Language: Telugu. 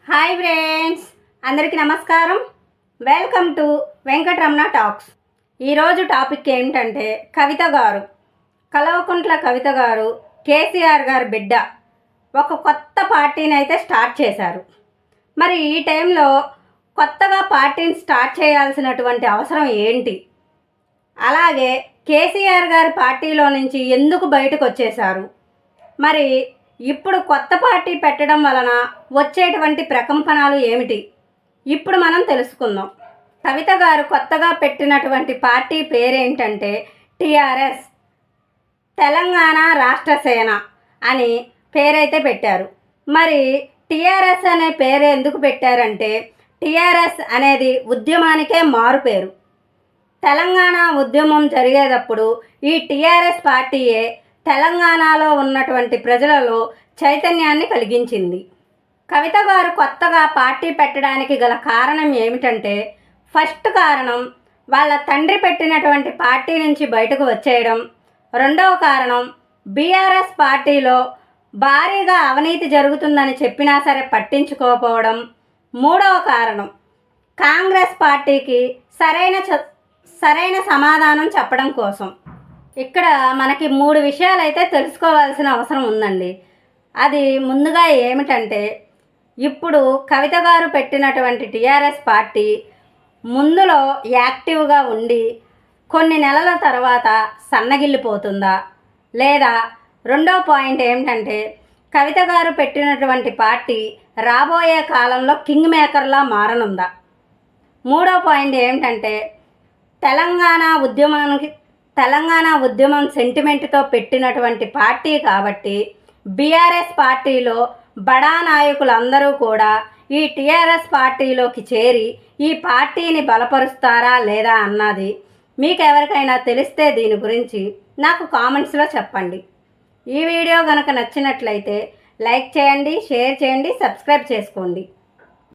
హాయ్ ఫ్రెండ్స్, అందరికీ నమస్కారం. Welcome to Venkataramana talks. ఈరోజు టాపిక్ ఏమిటంటే కవిత గారు, కల్వకుంట్ల కవిత గారు కేసీఆర్ గారి బిడ్డ ఒక కొత్త పార్టీని అయితే స్టార్ట్ చేశారు. మరి ఈ టైంలో కొత్తగా పార్టీని స్టార్ట్ చేయాల్సినటువంటి అవసరం ఏంటి? అలాగే కేసీఆర్ గారి పార్టీలో నుంచి ఎందుకు బయటకు వచ్చేశారు? మరి ఇప్పుడు కొత్త పార్టీ పెట్టడం వలన వచ్చేటువంటి ప్రకంపనలు ఏమిటి? ఇప్పుడు మనం తెలుసుకుందాం. కవిత గారు కొత్తగా పెట్టినటువంటి పార్టీ పేరేంటంటే టీఆర్ఎస్, తెలంగాణ రాష్ట్ర సేన అని పేరైతే పెట్టారు. మరి టీఆర్ఎస్ అనే పేరు ఎందుకు పెట్టారంటే టీఆర్ఎస్ అనేది ఉద్యమానికే మారు పేరు. తెలంగాణ ఉద్యమం జరిగేటప్పుడు ఈ టీఆర్ఎస్ పార్టీయే తెలంగాణలో ఉన్నటువంటి ప్రజలలో చైతన్యాన్ని కలిగించింది. కవిత గారు కొత్తగా పార్టీ పెట్టడానికి గల కారణం ఏమిటంటే, ఫస్ట్ కారణం వాళ్ళ తండ్రి పెట్టినటువంటి పార్టీ నుంచి బయటకు వచ్చేయడం, రెండవ కారణం బీఆర్ఎస్ పార్టీలో భారీగా అవినీతి జరుగుతుందని చెప్పినా సరే పట్టించుకోకపోవడం, మూడవ కారణం కాంగ్రెస్ పార్టీకి సరైన సమాధానం చెప్పడం కోసం. ఇక్కడ మనకి 3 విషయాలు అయితే తెలుసుకోవాల్సిన అవసరం ఉందండి. అది ముందుగా ఏమిటంటే, ఇప్పుడు కవిత గారు పెట్టినటువంటి టీఆర్ఎస్ పార్టీ ముందులో యాక్టివ్గా ఉండి కొన్ని నెలల తర్వాత సన్నగిల్లిపోతుందా, లేదా రెండో పాయింట్ ఏమిటంటే కవిత గారు పెట్టినటువంటి పార్టీ రాబోయే కాలంలో కింగ్ మేకర్లా మారనుందా, మూడో పాయింట్ ఏమిటంటే తెలంగాణ ఉద్యమం సెంటిమెంట్తో పెట్టినటువంటి పార్టీ కాబట్టి బీఆర్ఎస్ పార్టీలో బడా నాయకులందరూ కూడా ఈ టీఆర్ఎస్ పార్టీలోకి చేరి ఈ పార్టీని బలపరుస్తారా లేదా అన్నది మీకు ఎవరికైనా తెలిస్తే దీని గురించి నాకు కామెంట్స్లో చెప్పండి. ఈ వీడియో కనుక నచ్చినట్లయితే లైక్ చేయండి, షేర్ చేయండి, సబ్స్క్రైబ్ చేసుకోండి.